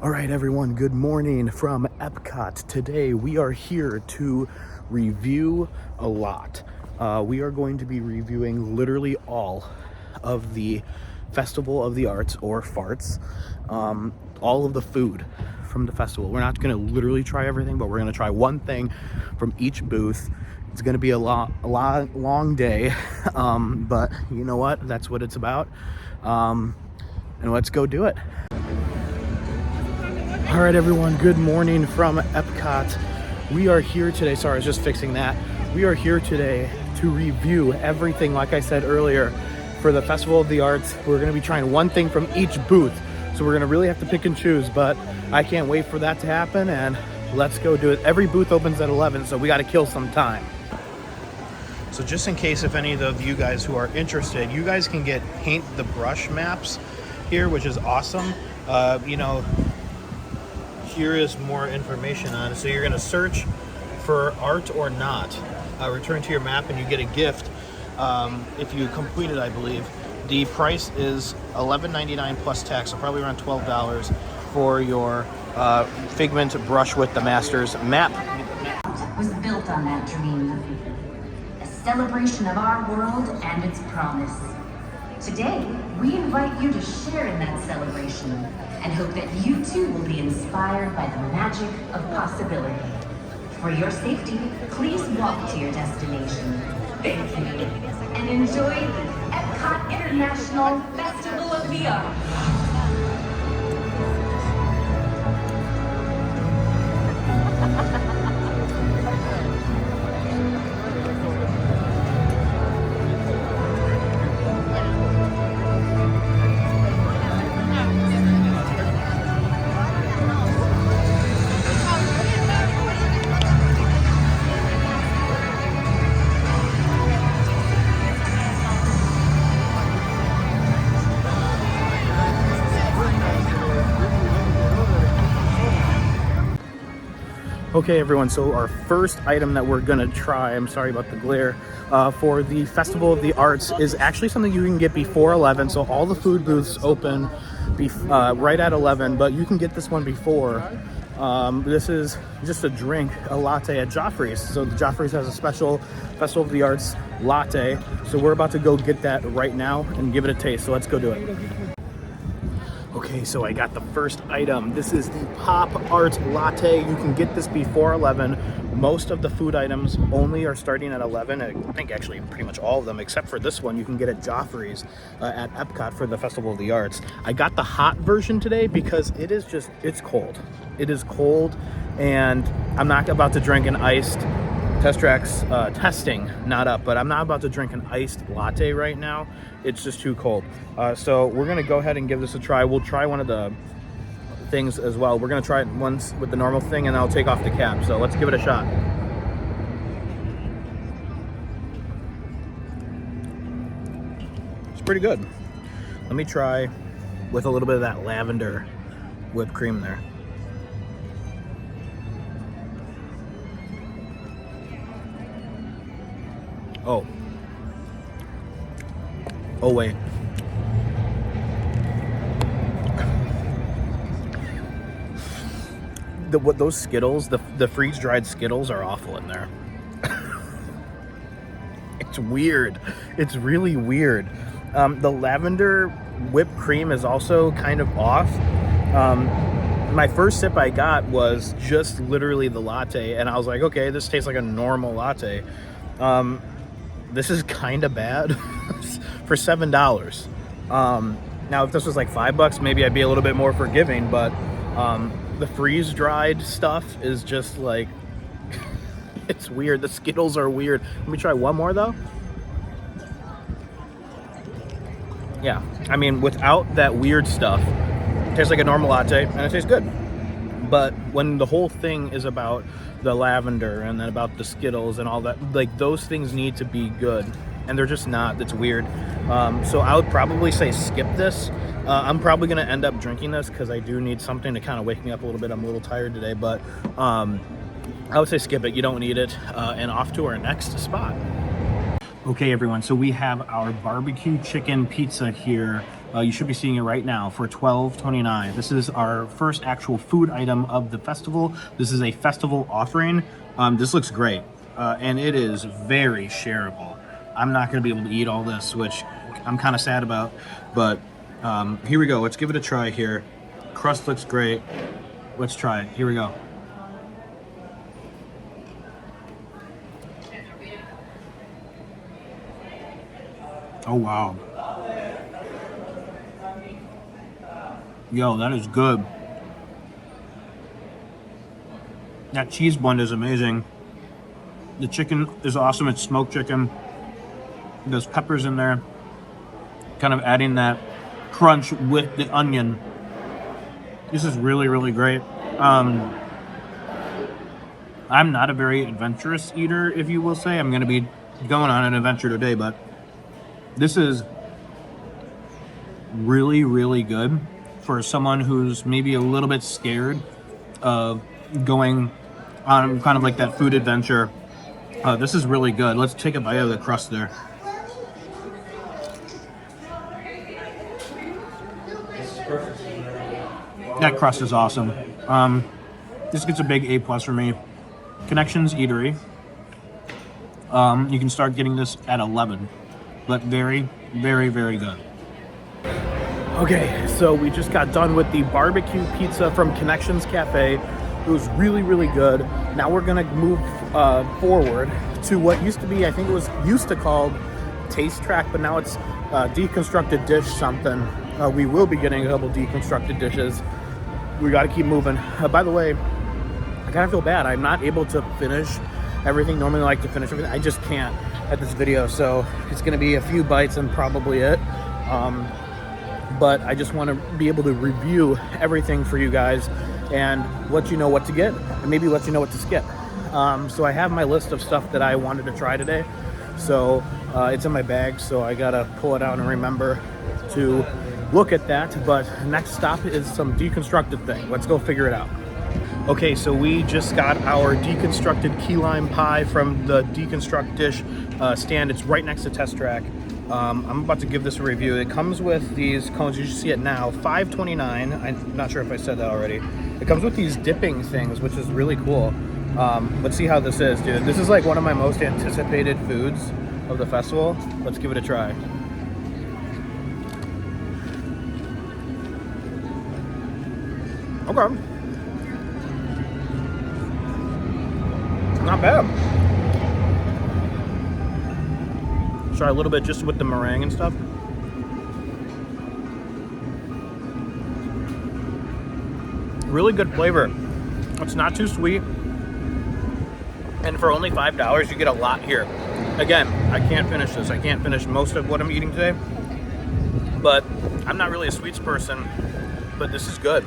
All right, everyone, good morning from Epcot. Today we are here to review a lot. We are going to be reviewing literally all of the Festival of the Arts, or FARTS, all of the food from the festival. We're not going to literally try everything, but we're going to try one thing from each booth. It's going to be a long day, but you know what? That's what it's about. And let's go do it. All right, everyone, good morning from Epcot. We are here today. Sorry, I was just fixing that. We are here today to review everything, like I said earlier, for the Festival of the Arts. We're going to be trying one thing from each booth. So we're going to really have to pick and choose, but I can't wait for that to happen, and let's go do it. Every booth opens at 11, so we got to kill some time. So just in case, if any of you guys who are interested, you guys can get paint the brush maps here, which is awesome. Here is more information on it. So you're going to search for art or not. Return to your map and you get a gift if you complete it, I believe. The price is $11.99 plus tax, so probably around $12 for your Figment brush with the Masters map. Was built on that dream. A celebration of our world and its promise. Today, we invite you to share in that celebration and hope that you too will be inspired by the magic of possibility. For your safety, please walk to your destination. Thank you. And enjoy the Epcot International Festival of the Arts. Okay, everyone, so our first item that we're gonna try, I'm sorry about the glare, for the Festival of the Arts is actually something you can get before 11. So all the food booths open right at 11, but you can get this one before. This is just a drink, a latte at Joffrey's. So Joffrey's has a special Festival of the Arts latte. So we're about to go get that right now and give it a taste. So let's go do it. Okay, so I got the first item. This is the Pop Art Latte. You can get this before 11. Most of the food items only are starting at 11. I think actually pretty much all of them, except for this one, you can get at Joffrey's at Epcot for the Festival of the Arts. I got the hot version today because it's cold. It is cold, and I'm not about to drink an iced Test Tracks testing, not up, but I'm not about to drink an iced latte right now. It's just too cold. So we're gonna go ahead and give this a try. We'll try one of the things as well. We're gonna try it once with the normal thing, and I'll take off the cap. So let's give it a shot. It's pretty good. Let me try with a little bit of that lavender whipped cream there. Oh wait. Those Skittles, the freeze-dried Skittles are awful in there. It's weird. It's really weird. The lavender whipped cream is also kind of off. My first sip I got was just literally the latte, and I was like, okay, this tastes like a normal latte. This is kind of bad for $7. Now, if this was like $5, maybe I'd be a little bit more forgiving, but the freeze-dried stuff is just like, it's weird. The Skittles are weird. Let me try one more, though. Yeah, I mean, without that weird stuff, it tastes like a normal latte, and it tastes good. But when the whole thing is about the lavender and then about the Skittles and all that, like, those things need to be good, and they're just not. It's weird. So I would probably say skip this. I'm probably going to end up drinking this because I do need something to kind of wake me up a little bit. I'm a little tired today, but I would say skip it. You don't need it. And off to our next spot. Okay, everyone, so we have our barbecue chicken pizza here You should be seeing it right now for $12.29. This is our first actual food item of the festival. This is a festival offering. This looks great, and it is very shareable. I'm not going to be able to eat all this, which I'm kind of sad about, but here we go. Let's give it a try here. Crust looks great. Let's try it. Here we go. Oh, wow. Yo, that is good. That cheese blend is amazing. The chicken is awesome. It's smoked chicken. There's peppers in there. Kind of adding that crunch with the onion. This is really, really great. I'm not a very adventurous eater, if you will say. I'm going to be going on an adventure today, but this is really, really good for someone who's maybe a little bit scared of going on kind of like that food adventure. This is really good. Let's take a bite of the crust there. That crust is awesome. This gets a big A+ for me. Connections Eatery. You can start getting this at 11, but very, very, very good. Okay, so we just got done with the barbecue pizza from Connections Cafe. It was really, really good. Now we're gonna move forward to what used to be, I think it was used to called Taste Track, but now it's Deconstructed Dish something. We will be getting a couple deconstructed dishes. We got to keep moving. By the way, I kind of feel bad. I'm not able to finish everything. Normally I like to finish everything. I just can't at this video, so it's going to be a few bites and probably it. But I just want to be able to review everything for you guys and let you know what to get and maybe let you know what to skip. So I have my list of stuff that I wanted to try today. So it's in my bag, so I got to pull it out and remember to look at that. But next stop is some deconstructed thing. Let's go figure it out. Okay, so we just got our deconstructed key lime pie from the Deconstruct Dish stand. It's right next to Test Track. I'm about to give this a review. It comes with these cones. You should see it now. $5.29. I'm not sure if I said that already. It comes with these dipping things, which is really cool. Let's see how this is, dude. This is like one of my most anticipated foods of the festival. Let's give it a try. Okay. Not bad. Try a little bit just with the meringue and stuff. Really good flavor. It's not too sweet. And for only $5, you get a lot here. Again, I can't finish this. I can't finish most of what I'm eating today. But I'm not really a sweets person, but this is good.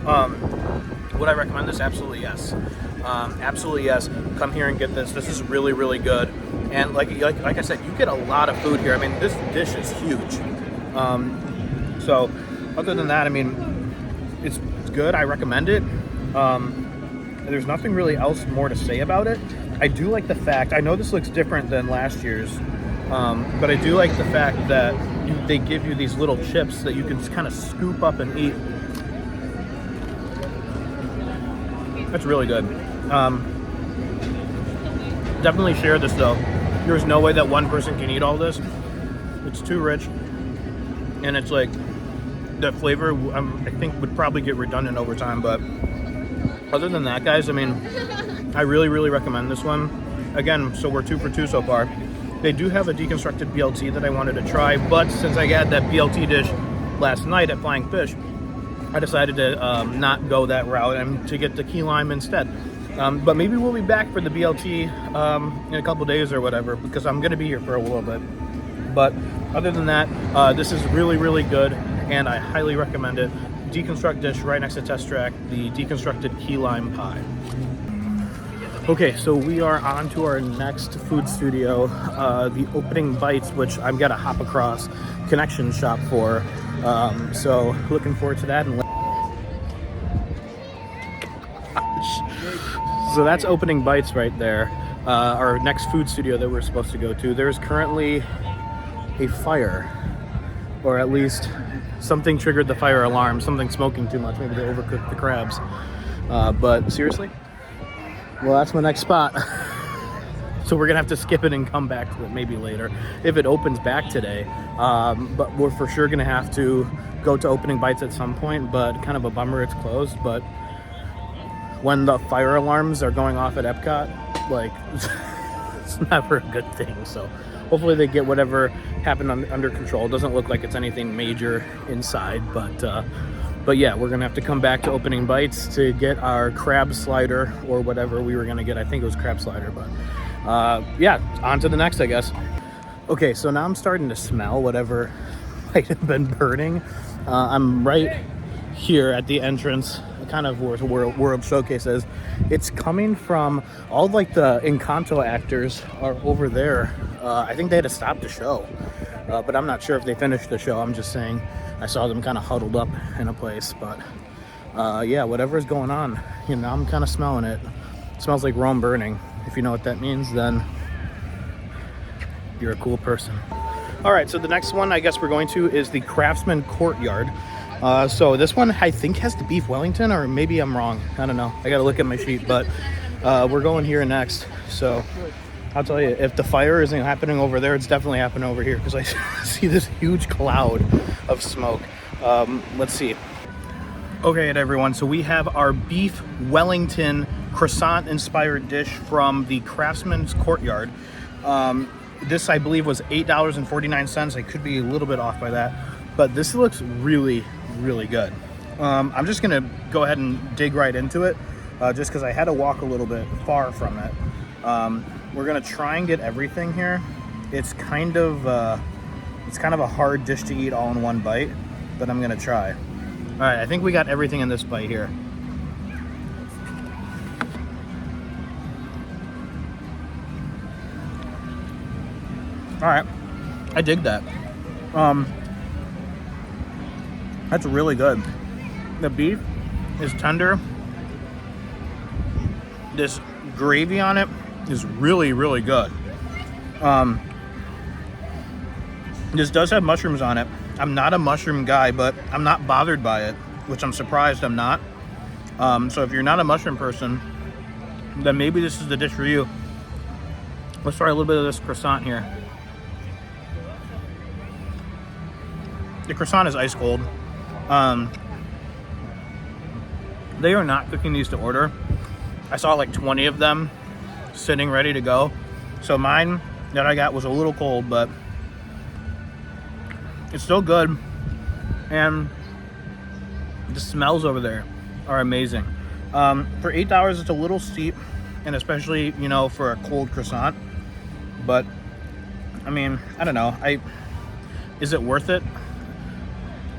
Would I recommend this? Absolutely yes. Absolutely yes. Come here and get this. This is really, really good. And like I said, you get a lot of food here. I mean, this dish is huge. So other than that, I mean, it's good. I recommend it. There's nothing really else more to say about it. I do like the fact, I know this looks different than last year's, but I do like the fact that they give you these little chips that you can kind of scoop up and eat. That's really good. Definitely share this though. There's no way that one person can eat all this. It's too rich. And it's like, the flavor, I think, would probably get redundant over time, but other than that, guys, I mean, I really, really recommend this one. Again, so we're 2 for 2 so far. They do have a deconstructed BLT that I wanted to try, but since I had that BLT dish last night at Flying Fish, I decided to not go that route and to get the key lime instead. But maybe we'll be back for the BLT in a couple days or whatever, because I'm going to be here for a little bit. But other than that, this is really, really good, and I highly recommend it. Deconstruct Dish right next to Test Track, the deconstructed key lime pie. Okay, so we are on to our next food studio, the Opening Bites, which I've got to hop across Connection Shop for. So looking forward to that. And so that's Opening Bites right there, our next food studio that we're supposed to go to. There's currently a fire, or at least something triggered the fire alarm, something smoking too much. Maybe they overcooked the crabs. But seriously, well, that's my next spot. So we're gonna have to skip it and come back to it maybe later if it opens back today. But we're for sure gonna have to go to opening bites at some point, but kind of a bummer it's closed. But when the fire alarms are going off at Epcot, like, it's never a good thing. So hopefully they get whatever happened under control. It doesn't look like it's anything major inside, but yeah, we're gonna have to come back to opening bites to get our crab slider or whatever we were gonna get. I think it was crab slider, but yeah, on to the next, I guess. Okay, so now I'm starting to smell whatever might have been burning. I'm right here at the entrance, kind of where the World Showcase is. It's coming from all like the Encanto actors are over there. I think they had to stop the show, but I'm not sure if they finished the show. I'm just saying I saw them kind of huddled up in a place, but yeah, whatever's going on, you know, I'm kind of smelling it. It smells like Rome burning. If you know what that means, then you're a cool person. All right, so the next one I guess we're going to is the Craftsman Courtyard. So this one I think has the beef Wellington, or maybe I'm wrong. I don't know. I got to look at my sheet, but we're going here next. So I'll tell you, if the fire isn't happening over there, it's definitely happening over here because I see this huge cloud of smoke. Let's see. Okay, everyone, so we have our beef Wellington croissant-inspired dish from the Craftsman's Courtyard. This, I believe, was $8.49. I could be a little bit off by that, but this looks really, really good. I'm just gonna go ahead and dig right into it, just because I had to walk a little bit far from it. We're gonna try and get everything here. It's kind of a hard dish to eat all in one bite, but I'm gonna try. All right, I think we got everything in this bite here. All right, I dig that. That's really good. The beef is tender. This gravy on it is really, really good. This does have mushrooms on it. I'm not a mushroom guy, but I'm not bothered by it, which I'm surprised I'm not. So if you're not a mushroom person, then maybe this is the dish for you. Let's try a little bit of this croissant here. The croissant is ice cold. They are not cooking these to order. I saw like 20 of them sitting ready to go. So mine that I got was a little cold, but it's still good. And the smells over there are amazing. For $8, it's a little steep, and especially, you know, for a cold croissant. But I mean, I don't know. Is it worth it?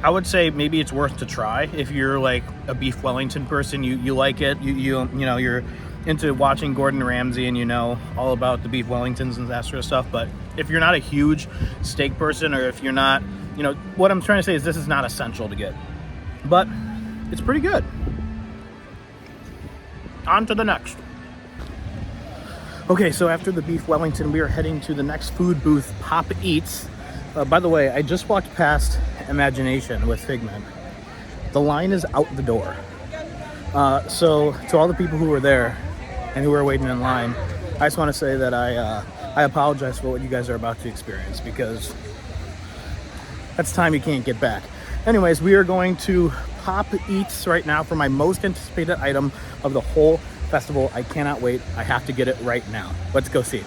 I would say maybe it's worth to try if you're like a beef Wellington person. You like it. You know, you're into watching Gordon Ramsay and you know all about the beef Wellingtons and that sort of stuff. But if you're not a huge steak person, or if you're not, you know, what I'm trying to say is this is not essential to get, but it's pretty good. On to the next. Okay, so after the beef Wellington, we are heading to the next food booth, Pop Eats. By the way, I just walked past Imagination with Figment. The line is out the door. So to all the people who were there and who were waiting in line, I just want to say that I apologize for what you guys are about to experience, because that's time you can't get back. Anyways, we are going to Pop Eats right now for my most anticipated item of the whole festival. I cannot wait. I have to get it right now. Let's go see.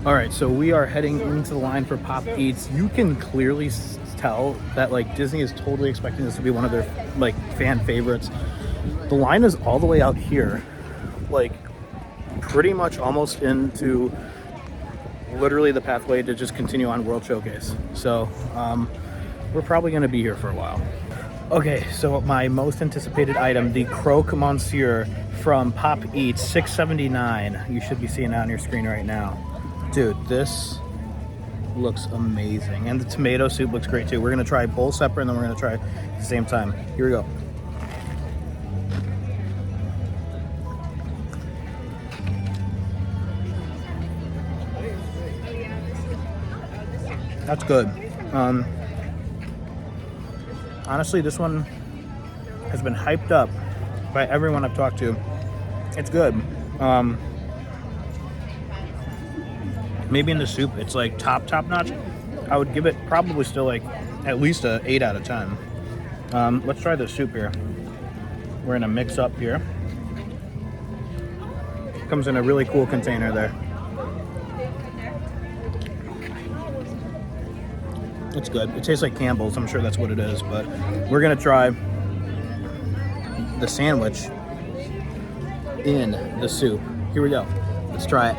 All right, so we are heading into the line for Pop Eats. You can clearly tell that like Disney is totally expecting this to be one of their like fan favorites. The line is all the way out here, like pretty much almost into literally the pathway to just continue on World Showcase. So we're probably going to be here for a while. Okay, so my most anticipated item, the Croque Monsieur from Pop Eats, $6.79. You should be seeing that on your screen right now. Dude, this looks amazing. And the tomato soup looks great too. We're gonna try both separate and then we're gonna try at the same time. Here we go. That's good. Honestly, this one has been hyped up by everyone I've talked to. It's good. Maybe in the soup, it's like top notch. I would give it probably still like at least a 8 out of 10. Let's try the soup here. We're gonna mix up here. Comes in a really cool container there. It's good. It tastes like Campbell's. I'm sure that's what it is, but we're gonna try the sandwich in the soup. Here we go. Let's try it.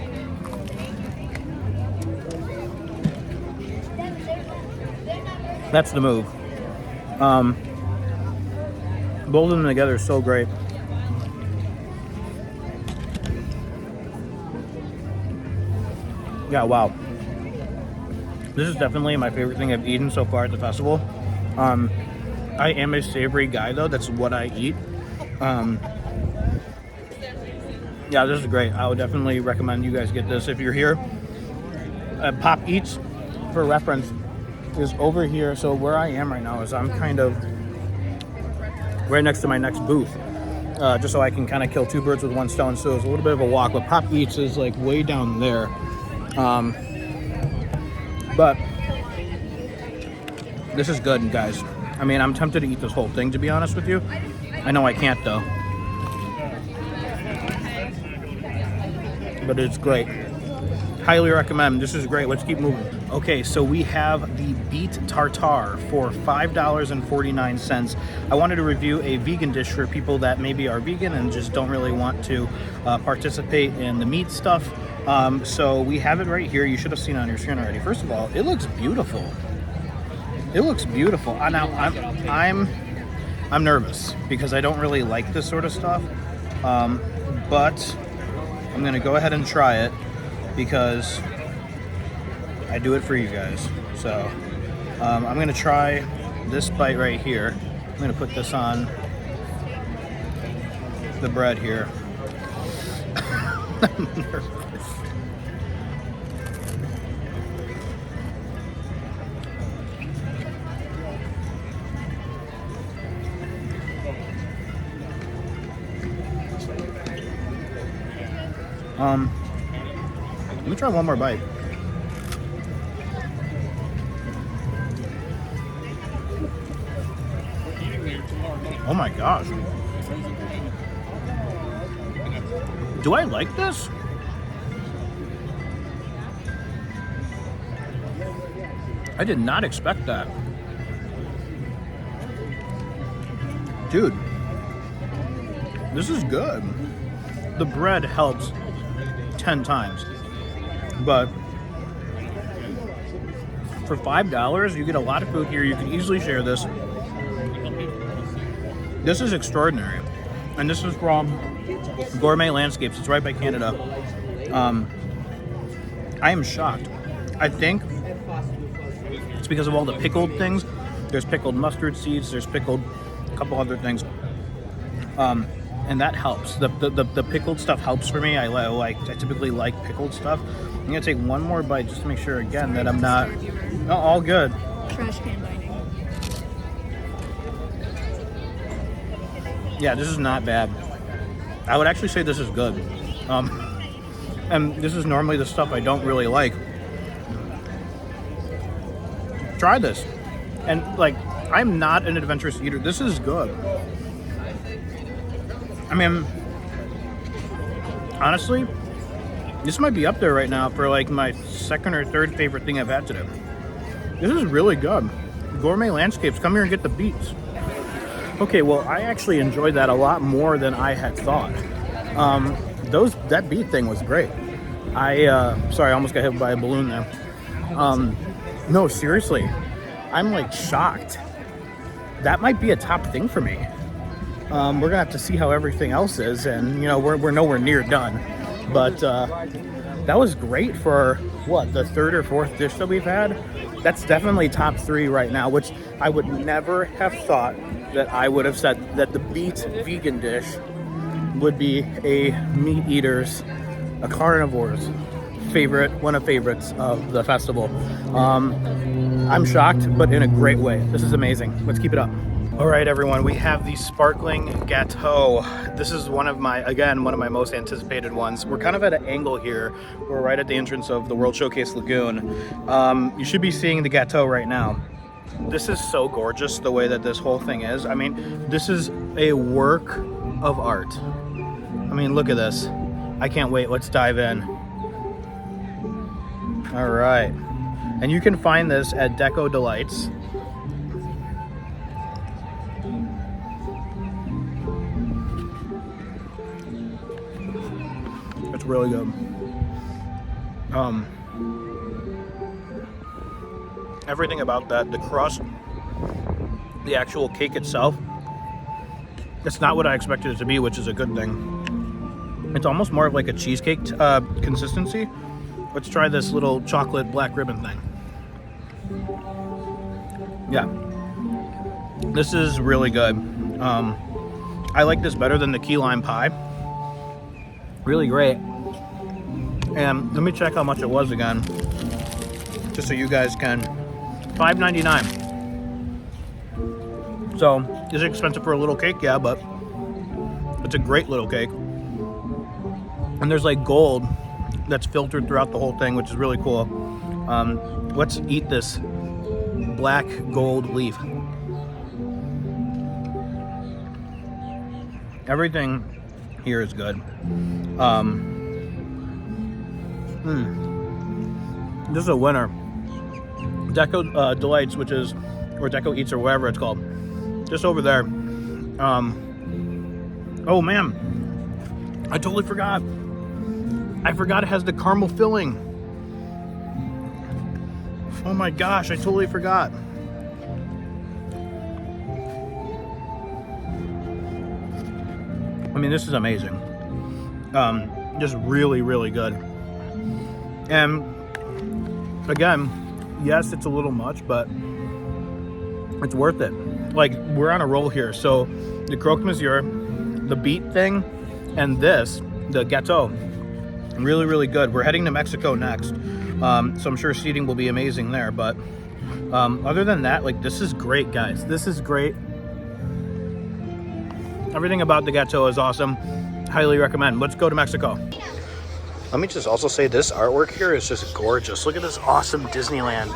That's the move. Both of them together is so great. Yeah, wow. This is definitely my favorite thing I've eaten so far at the festival. I am a savory guy though. That's what I eat. Yeah, this is great. I would definitely recommend you guys get this if you're here. Pop Eats, for reference, is over here. So where I am right now is I'm kind of right next to my next booth, just so I can kind of kill two birds with one stone. So it's a little bit of a walk, but Pop Eats is like way down there. But this is good, guys. I mean, I'm tempted to eat this whole thing, to be honest with you. I know I can't though, but it's great. Highly recommend. This is great. Let's keep moving. Okay, so we have the beet tartare for $5.49. I wanted to review a vegan dish for people that maybe are vegan and just don't really want to participate in the meat stuff. So we have it right here. You should have seen it on your screen already. First of all, it looks beautiful. It looks beautiful. Now I'm nervous because I don't really like this sort of stuff, but I'm gonna go ahead and try it because I do it for you guys. So I'm gonna try this bite right here. I'm gonna put this on the bread here. I'm nervous. Let me try one more bite. Oh my gosh. Do I like this? I did not expect that. Dude, this is good. The bread helps 10 times, but for $5 you get a lot of food here. You can easily share this. This is extraordinary, and this is from Gourmet Landscapes. It's right by Canada. I am shocked. I think it's because of all the pickled things. There's pickled mustard seeds, there's pickled a couple other things, and that helps. The pickled stuff helps for me. I typically like pickled stuff. I'm gonna take one more bite just to make sure again that I'm not all good. Trash can dining. Yeah, this is not bad. I would actually say this is good. And this is normally the stuff I don't really like. Try this. And like, I'm not an adventurous eater. This is good. I mean, honestly, this might be up there right now for like my second or third favorite thing I've had today. This is really good. Gourmet Landscapes, come here and get the beets. Okay, well, I actually enjoyed that a lot more than I had thought. That beet thing was great. Sorry, I almost got hit by a balloon there. No, seriously, I'm like shocked. That might be a top thing for me. We're gonna have to see how everything else is, and you know, we're nowhere near done. But that was great for what, the third or fourth dish that we've had. That's definitely top 3 right now, which I would never have thought that I would have said that the beet vegan dish would be a meat eater's, a carnivore's one of favorites of the festival. I'm shocked, but in a great way. This is amazing. Let's keep it up. All right, everyone, we have the sparkling gâteau. This is one of my most anticipated ones. We're kind of at an angle here. We're right at the entrance of the World Showcase Lagoon. You should be seeing the gâteau right now. This is so gorgeous, the way that this whole thing is. I mean, this is a work of art. I mean, look at this. I can't wait. Let's dive in. All right. And you can find this at Deco Delights. It's really good. Everything about that, the crust, the actual cake itself, it's not what I expected it to be, which is a good thing. It's almost more of like a cheesecake consistency. Let's try this little chocolate black ribbon thing. Yeah, this is really good. I like this better than the key lime pie. Really great. And let me check how much it was again, just so you guys can. $5.99. So, is it expensive for a little cake? Yeah, but it's a great little cake. And there's like gold that's filtered throughout the whole thing, which is really cool. Let's eat this black gold leaf. Everything here is good. This is a winner. Deco Delights, or Deco Eats, or whatever it's called, just over there. Oh man, I totally forgot. I forgot it has the caramel filling. Oh my gosh, I totally forgot. I mean, this is amazing. Just really, really good. And again, yes, it's a little much, but it's worth it. Like, we're on a roll here. So the croque monsieur, the beet thing, and this, the gâteau, really, really good. We're heading to Mexico next. So I'm sure seating will be amazing there. But other than that, like, this is great, guys. This is great. Everything about the gâteau is awesome. Highly recommend. Let's go to Mexico. Let me just also say, this artwork here is just gorgeous. Look at this awesome Disneyland.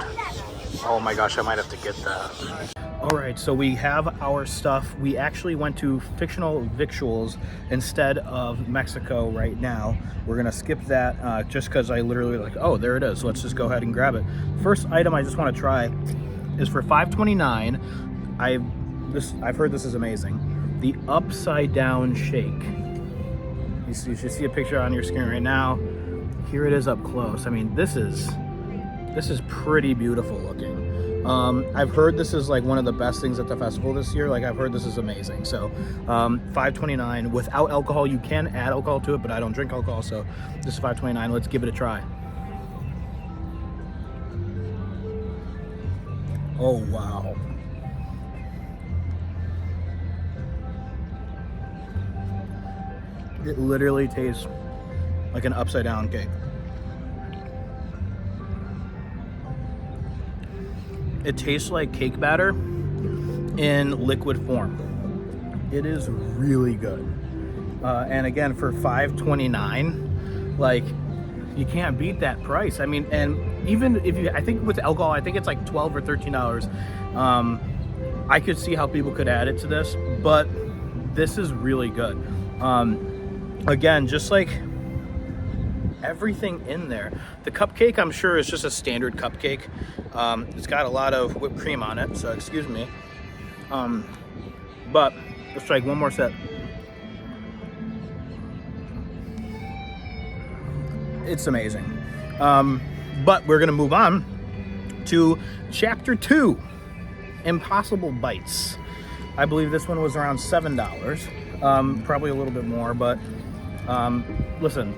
Oh my gosh, I might have to get that. All right, so we have our stuff. We actually went to Fictional Victuals instead of Mexico right now. We're gonna skip that just because I literally oh, there it is. Let's just go ahead and grab it. First item I just want to try is for $5.29. I've heard this is amazing. The upside down shake. You should see a picture on your screen right now. Here it is up close. I mean, this is pretty beautiful looking. I've heard this is like one of the best things at the festival this year. Like, I've heard this is amazing. So $5.29 without alcohol. You can add alcohol to it, but I don't drink alcohol, so this is $5.29. Let's give it a try. Oh wow. It literally tastes like an upside down cake. It tastes like cake batter in liquid form. It is really good. And again, for $5.29, like, you can't beat that price. I mean, and even if I think with alcohol, I think it's like $12 or $13. I could see how people could add it to this, but this is really good. Again, just like everything in there. The cupcake, I'm sure, is just a standard cupcake. It's got a lot of whipped cream on it, so excuse me. But let's try one more sip. It's amazing. But we're gonna move on to Chapter 2, Impossible Bites. I believe this one was around $7, probably a little bit more, but listen,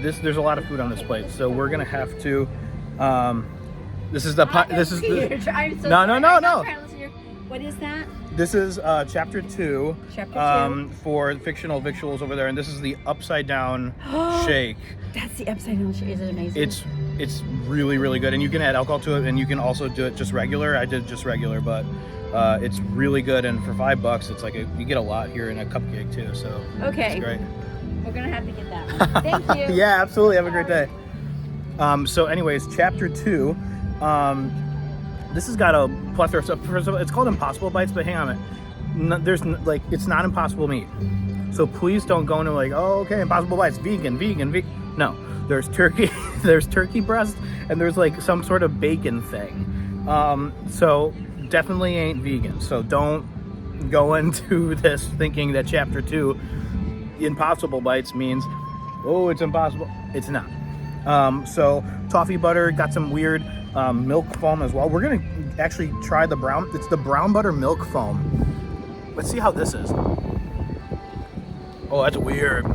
there's a lot of food on this plate, so we're gonna have to. This is the no. What is that? This is chapter 2. For Fictional Victuals over there, and this is the upside down shake. That's the upside down shake. Is it amazing? It's really, really good, and you can add alcohol to it, and you can also do it just regular. I did just regular, but It's really good, and for $5, it's like you get a lot here in a cupcake too. So Okay. it's great. We're gonna have to get that one. Thank you. Yeah, absolutely. Have a great day. So anyways, chapter 2. This has got a plethora of stuff. First of all, it's called Impossible Bites, but hang on a minute. Like, it's not impossible meat. So please don't go into like, oh, okay, Impossible Bites, vegan. No, there's turkey, there's turkey breast, and there's like some sort of bacon thing. So definitely ain't vegan. So don't go into this thinking that chapter 2, Impossible Bites, means, oh, it's impossible. It's not. So toffee butter, got some weird milk foam as well. We're gonna actually try the brown. It's the brown butter milk foam. Let's see how this is. Oh, that's weird.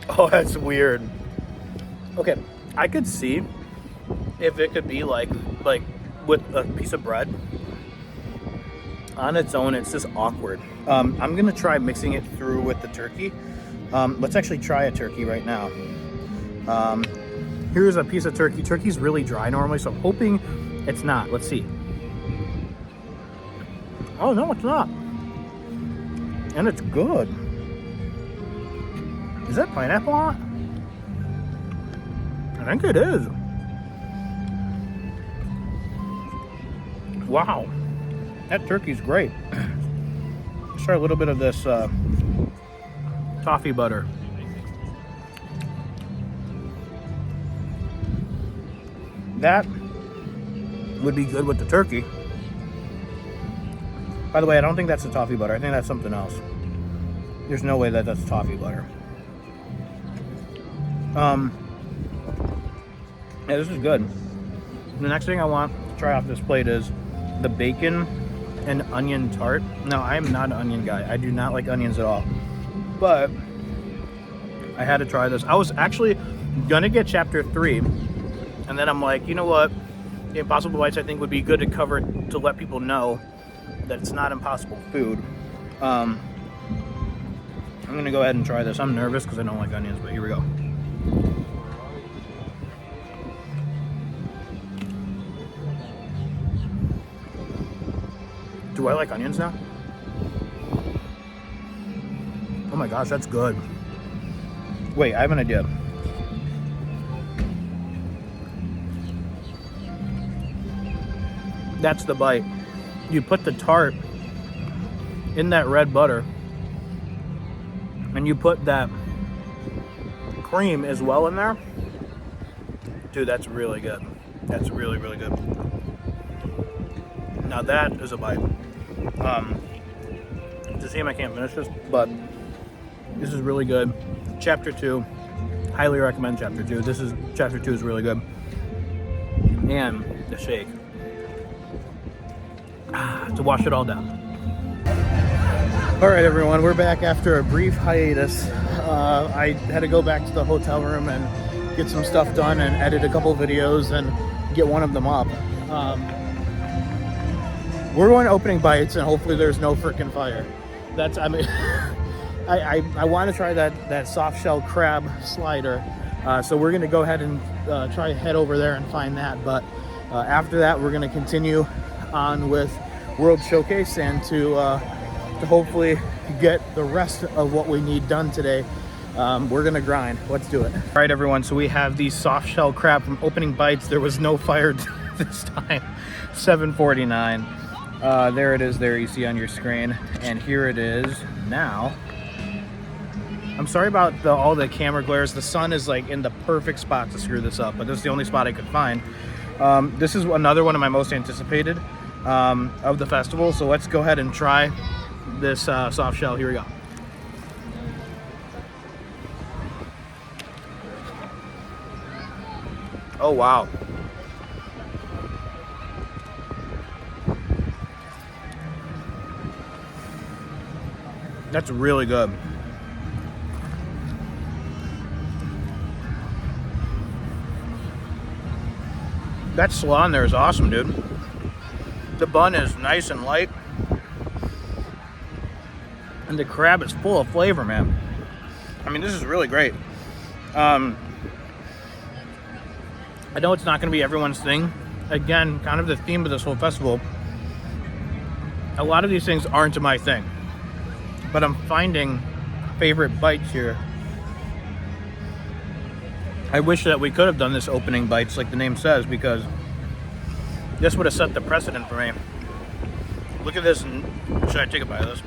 Oh, that's weird. Okay, I could see if it could be like with a piece of bread. On its own, it's just awkward. I'm gonna try mixing it through with the turkey. Let's actually try a turkey right now. Here's a piece of turkey. Turkey's really dry normally, so I'm hoping it's not. Let's see. Oh, no, it's not. And it's good. Is that pineapple on it? I think it is. Wow. That turkey's great. Let's try a little bit of this toffee butter. That would be good with the turkey. By the way, I don't think that's the toffee butter. I think that's something else. There's no way that that's toffee butter. Yeah, this is good. The next thing I want to try off this plate is the bacon and onion tart. Now, I am not an onion guy. I do not like onions at all. But I had to try this. I was actually gonna get chapter 3, and then I'm like, you know what? The Impossible Bites I think would be good to cover to let people know that it's not impossible food. I'm gonna go ahead and try this. I'm nervous because I don't like onions, but here we go. Do I like onions now? Oh my gosh, that's good. Wait, I have an idea. That's the bite. You put the tart in that red butter, and you put that cream as well in there. Dude, that's really good. That's really, really good. Now that is a bite. It's a shame I can't finish this, but this is really good. Chapter 2, highly recommend chapter 2. Chapter 2 is really good. And the shake. To wash it all down. All right, everyone, we're back after a brief hiatus. I had to go back to the hotel room and get some stuff done and edit a couple videos and get one of them up. We're going to opening bites, and hopefully there's no freaking fire. I mean, I want to try that soft shell crab slider. So we're going to go ahead and try to head over there and find that. But after that, we're going to continue on with World Showcase and to hopefully get the rest of what we need done today. We're gonna grind. Let's do it. All right, everyone, so we have the soft shell crab from Opening Bites. There was no fire this time. 7:49. There it is there, you see on your screen, and here it is now. I'm sorry about all the camera glares. The sun is like in the perfect spot to screw this up, but this is the only spot I could find. This is another one of my most anticipated of the festival, so let's go ahead and try this soft shell. Here we go. Oh wow. That's really good. That slaw in there is awesome, dude. The bun is nice and light. And the crab is full of flavor, man. I mean, this is really great. I know it's not going to be everyone's thing. Again, kind of the theme of this whole festival. A lot of these things aren't my thing, but I'm finding favorite bites here. I wish that we could have done this opening bites like the name says, because this would have set the precedent for me. Look at this, and should I take a bite of this?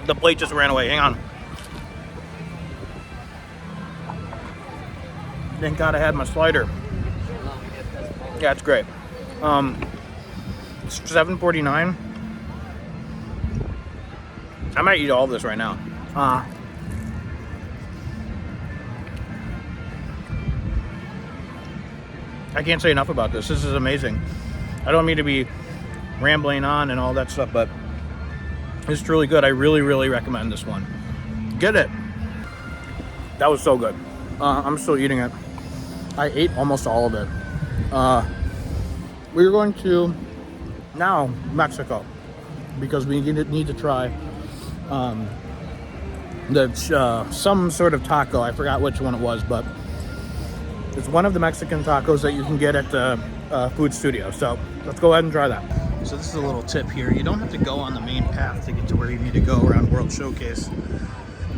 The plate just ran away. Hang on. Thank God I had my slider. Yeah, it's great. It's $7.49. I might eat all of this right now. I can't say enough about this. This is amazing. I don't mean to be rambling on and all that stuff, but it's truly good. I really, really recommend this one. Get it. That was so good. I'm still eating it. I ate almost all of it. We're going to now Mexico because we need to try some sort of taco. I forgot which one it was, but it's one of the Mexican tacos that you can get at the food studio. So let's go ahead and try that. So this is a little tip here. You don't have to go on the main path to get to where you need to go around World Showcase.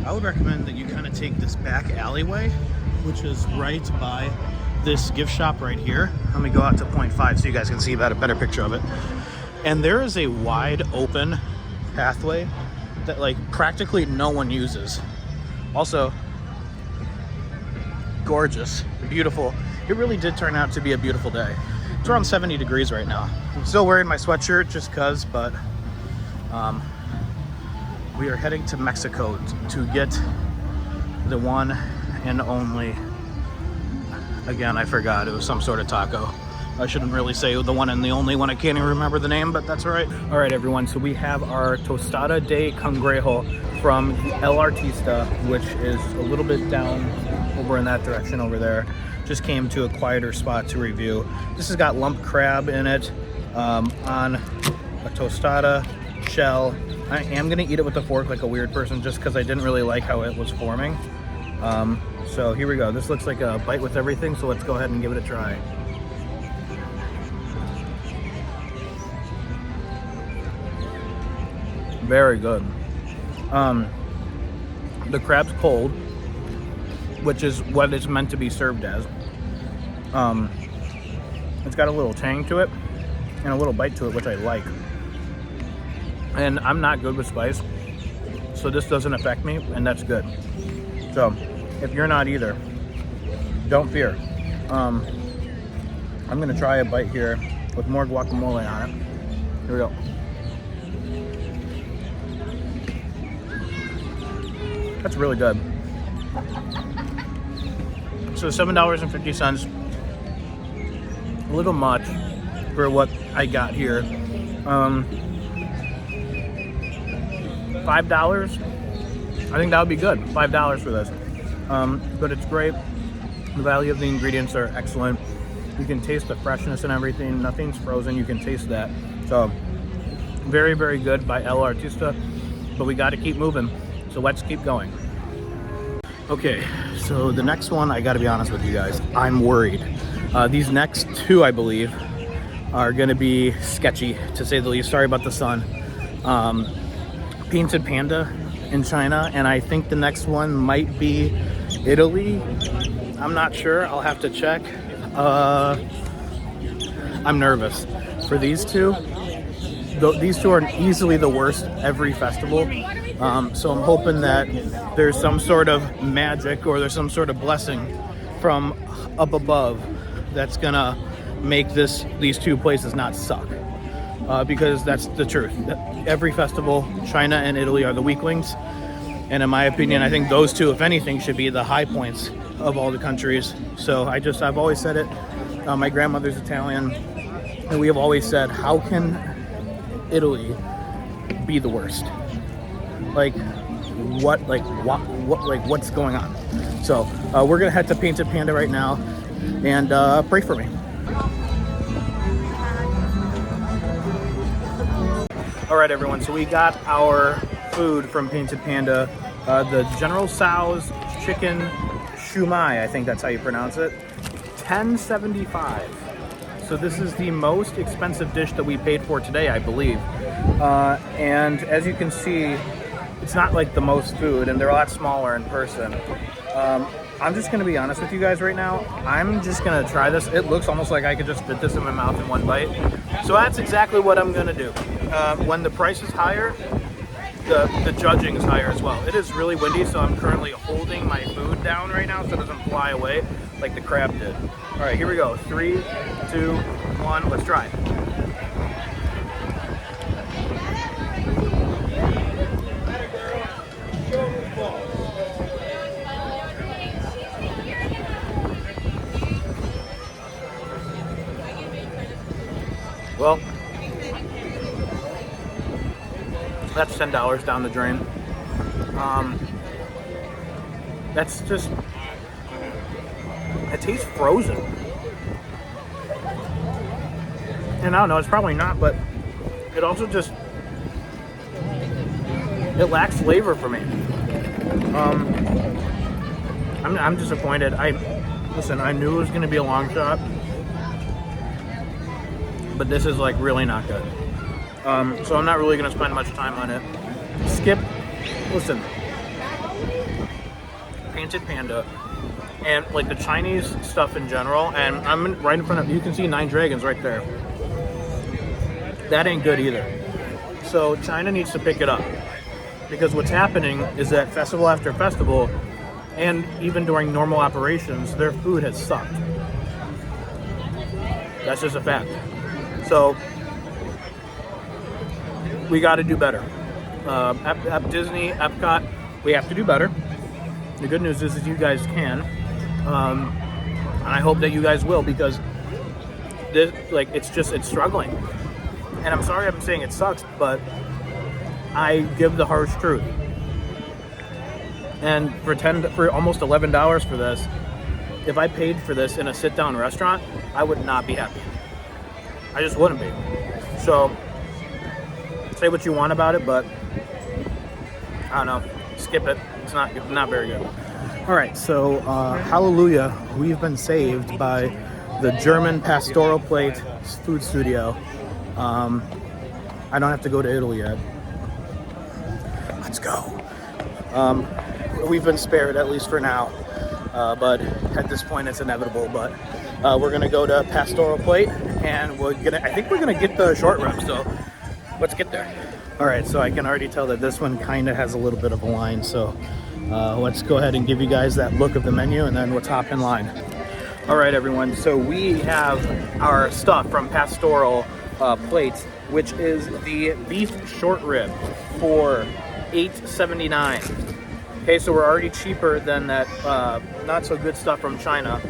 I would recommend that you kind of take this back alleyway, which is right by this gift shop right here. Let me go out to 0.5 so you guys can see about a better picture of it. And there is a wide open pathway that like practically no one uses. Also, gorgeous, beautiful. It really did turn out to be a beautiful day. It's around 70 degrees right now. I'm still wearing my sweatshirt just cause, but we are heading to Mexico to get the one and only, again, I forgot, it was some sort of taco. I shouldn't really say the one and the only one. I can't even remember the name, but that's all right. All right, everyone, so we have our Tostada de Cangrejo from El Artista, which is a little bit down over in that direction over there. Just came to a quieter spot to review. This has got lump crab in it on a tostada shell. I am gonna eat it with a fork like a weird person just because I didn't really like how it was forming. So here we go. This looks like a bite with everything, so let's go ahead and give it a try. Very good. The crab's cold, which is what it's meant to be served as. It's got a little tang to it and a little bite to it, which I like. And I'm not good with spice, so this doesn't affect me, and that's good. So if you're not either, don't fear. I'm gonna try a bite here with more guacamole on it. Here we go. That's really good. So $7.50, a little much for what I got here. $5, I think that would be good. $5 for this. But it's great. The value of the ingredients are excellent. You can taste the freshness and everything. Nothing's frozen. You can taste that. So very, very good by El Artista. But we got to keep moving. So let's keep going. Okay, so the next one, I gotta be honest with you guys, I'm worried. These next two, I believe, are gonna be sketchy, to say the least. Sorry about the sun. Painted Panda in China, and I think the next one might be Italy. I'm not sure, I'll have to check. I'm nervous for these two. These two are easily the worst every festival. So I'm hoping that there's some sort of magic or there's some sort of blessing from up above that's gonna make these two places not suck. Because that's the truth. Every festival, China and Italy are the weaklings. And in my opinion, I think those two, if anything, should be the high points of all the countries. So I've always said it. My grandmother's Italian, and we have always said, how can Italy be the worst? What's going on? So we're gonna head to Painted Panda right now and pray for me. All right, everyone, so we got our food from Painted Panda, the General Tso's chicken shumai, I think that's how you pronounce it. $10.75. So this is the most expensive dish that we paid for today, I believe. And as you can see, it's not like the most food, and they're a lot smaller in person. I'm just gonna be honest with you guys right now. I'm just gonna try this. It looks almost like I could just fit this in my mouth in one bite. So that's exactly what I'm gonna do. When the price is higher, the judging is higher as well. It is really windy, so I'm currently holding my food down right now so it doesn't fly away like the crab did. All right, here we go. 3, 2, 1, let's try. Well, that's $10 down the drain. That's just, it tastes frozen. And I don't know, it's probably not, but it also just, it lacks flavor for me. I'm disappointed. Listen, I knew it was gonna be a long shot, but this is like really not good. So I'm not really gonna spend much time on it. Skip, listen, Painted Panda, and like the Chinese stuff in general, and right in front of you, can see 9 Dragons right there. That ain't good either. So China needs to pick it up, because what's happening is that festival after festival, and even during normal operations, their food has sucked. That's just a fact. So we got to do better. At Disney, Epcot, we have to do better. The good news is you guys can, and I hope that you guys will, because this, like, it's struggling. And I'm sorry I'm saying it sucks, but I give the harsh truth. And for almost $11 for this, if I paid for this in a sit-down restaurant, I would not be happy. I just wouldn't be. So say what you want about it, but I don't know. Skip it. It's not very good. All right, so hallelujah, we've been saved by the German Pastoral Plate Food Studio. I don't have to go to Italy yet. Let's go. We've been spared, at least for now, but at this point it's inevitable. But we're gonna go to Pastoral Plate, and I think we're gonna get the short rib. So let's get there. All right, so I can already tell that this one kind of has a little bit of a line. So let's go ahead and give you guys that look of the menu, and then let's hop in line. All right, everyone. So we have our stuff from Pastoral Plate, which is the beef short rib for $8.79. Okay, so we're already cheaper than that not so good stuff from China.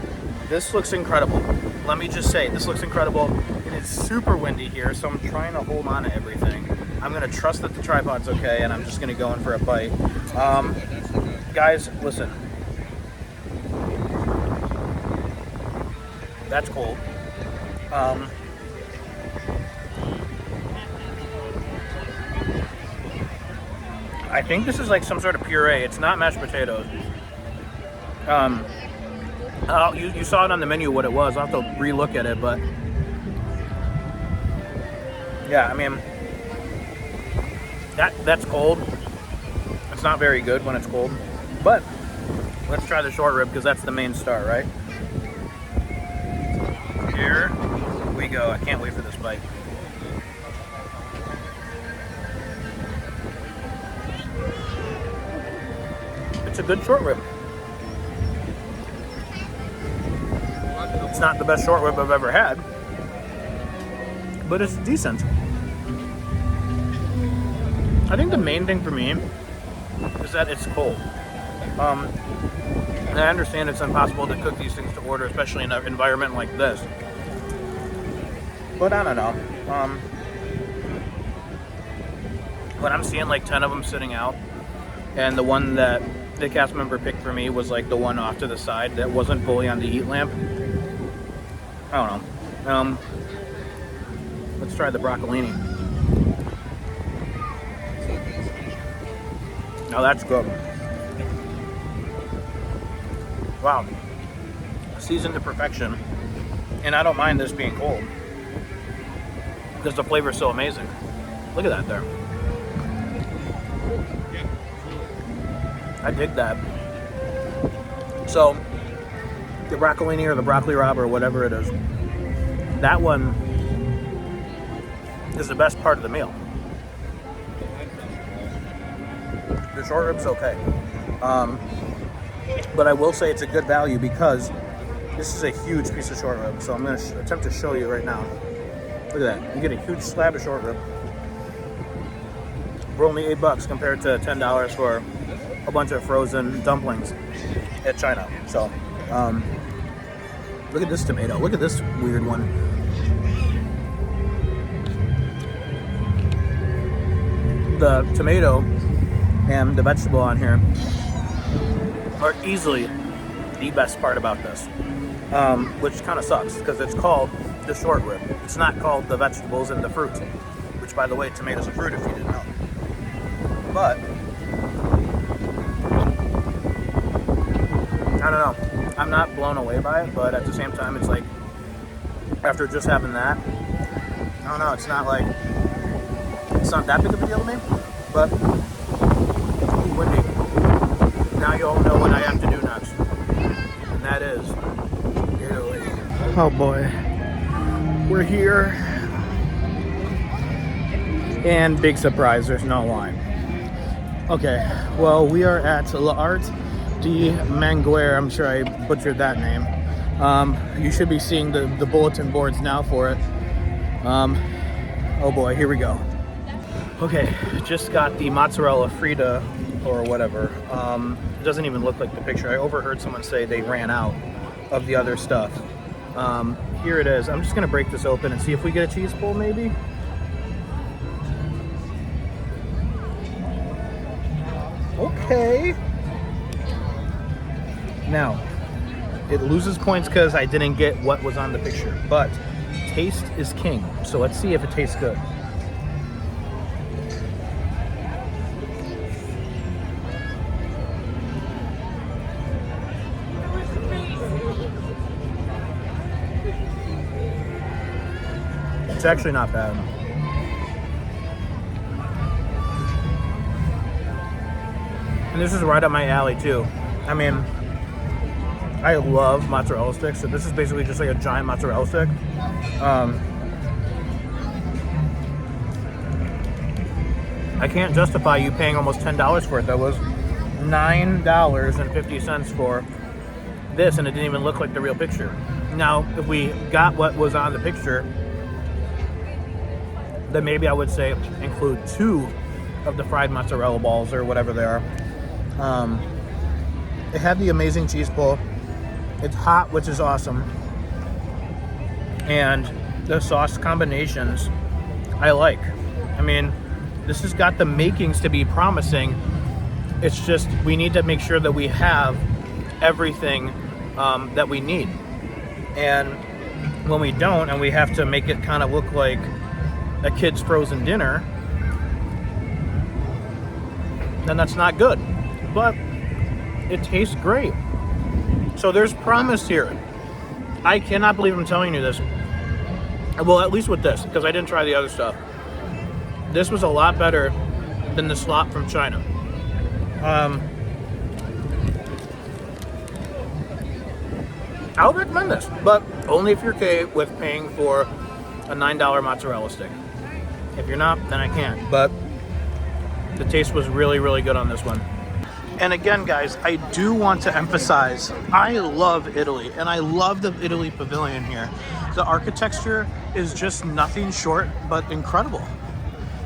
This looks incredible. Let me just say, this looks incredible. It is super windy here, so I'm trying to hold on to everything. I'm gonna trust that the tripod's okay, and I'm just gonna go in for a bite. Guys, listen. That's cold. I think this is like some sort of puree. It's not mashed potatoes. You saw it on the menu what it was. I'll have to re-look at it, but yeah, I mean, that's cold. It's not very good when it's cold, but let's try the short rib because that's the main star, right? Here we go. I can't wait for this bite. It's a good short rib. It's not the best short rib I've ever had, but it's decent. I think the main thing for me is that it's cold. And I understand it's impossible to cook these things to order, especially in an environment like this. But I don't know. When I'm seeing like 10 of them sitting out, and the one that the cast member picked for me was like the one off to the side that wasn't fully on the heat lamp. I don't know. Let's try the broccolini. Now that's good. Wow. seasoned to perfection. And I don't mind this being cold because the flavor is so amazing. Look at that there. I dig that. So the broccolini or the broccoli rabe or whatever it is, that one is the best part of the meal. The short rib's okay. But I will say it's a good value because this is a huge piece of short rib. So I'm going to attempt to show you right now. Look at that. You get a huge slab of short rib for only $8 compared to $10 for a bunch of frozen dumplings at China. So look at this tomato. Look at this weird one. The tomato and the vegetable on here are easily the best part about this, which kind of sucks because it's called the short rib. It's not called the vegetables and the fruit, which, by the way, tomatoes are fruit if you didn't know. But I don't know. I'm not blown away by it, but at the same time, it's like after just having that, I don't know. It's not that big of a deal to me, but ooh, windy. Now you all know what I have to do next, and that is Italy. Oh boy, we're here, and big surprise, there's no line. Okay, well, we are at L'Art de Manguer. I'm sure I butchered that name. You should be seeing the bulletin boards now for it. Oh boy, here we go. Okay, just got the mozzarella Frita or whatever. It doesn't even look like the picture. I overheard someone say they ran out of the other stuff. Here it is. I'm just gonna break this open and see if we get a cheese pull maybe. Okay. Now, it loses points because I didn't get what was on the picture, but taste is king. So let's see if it tastes good. It's actually not bad. And this is right up my alley too. I mean, I love mozzarella sticks, so this is basically just like a giant mozzarella stick. I can't justify you paying almost $10 for it. That was $9.50 for this, and it didn't even look like the real picture. Now, if we got what was on the picture, then maybe I would say include 2 of the fried mozzarella balls or whatever they are. It had the amazing cheese pull. It's hot, which is awesome. And the sauce combinations, I like. I mean, this has got the makings to be promising. It's just, we need to make sure that we have everything that we need. And when we don't, and we have to make it kind of look like a kid's frozen dinner, then that's not good. But it tastes great. So there's promise here. I cannot believe I'm telling you this. Well, at least with this, because I didn't try the other stuff. This was a lot better than the slop from China. I would recommend this, but only if you're okay with paying for a $9 mozzarella stick. If you're not, then I can't. But the taste was really, really good on this one. And again, guys, I do want to emphasize, I love Italy, and I love the Italy pavilion here. The architecture is just nothing short but incredible.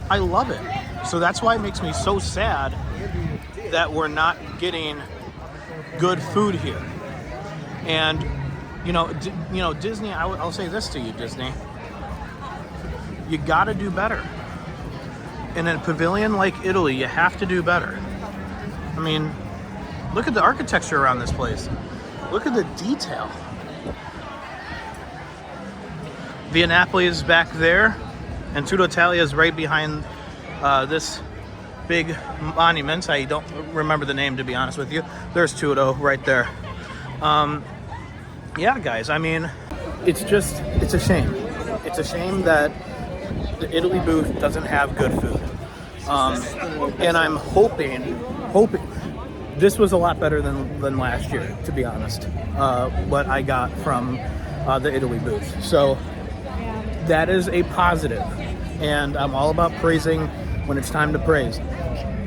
I love it. So that's why it makes me so sad that we're not getting good food here. And you know, Disney, I'll say this to you, Disney. You gotta do better. In a pavilion like Italy, you have to do better. I mean, look at the architecture around this place. Look at the detail. Via Napoli is back there, and Tutto Italia is right behind this big monument. I don't remember the name, to be honest with you. There's Tutto right there. yeah, guys, I mean, it's a shame. It's a shame that the Italy booth doesn't have good food. And I'm hoping, this was a lot better than last year, to be honest, what I got from the Italy booth. So that is a positive, and I'm all about praising when it's time to praise.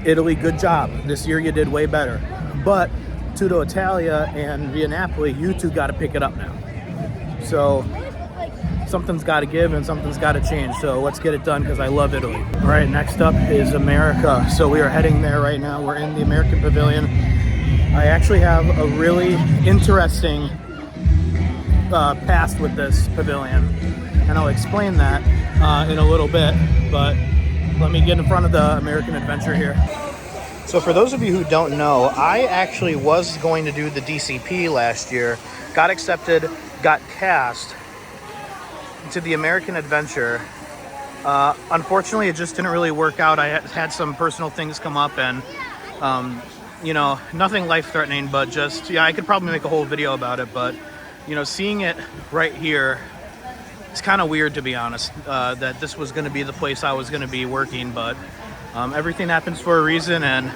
Italy, good job. This year you did way better. But Tutto Italia and Via Napoli, you two got to pick it up now. So something's got to give and something's got to change. So let's get it done because I love Italy. All right, next up is America. So we are heading there right now. We're in the American Pavilion. I actually have a really interesting past with this pavilion, and I'll explain that in a little bit. But let me get in front of the American Adventure here. So for those of you who don't know, I actually was going to do the DCP last year, got accepted, got cast to the American Adventure. Unfortunately, it just didn't really work out. I had some personal things come up, and you know, nothing life-threatening, but just, yeah, I could probably make a whole video about it, but you know, seeing it right here, it's kind of weird, to be honest, that this was going to be the place I was going to be working, but everything happens for a reason, and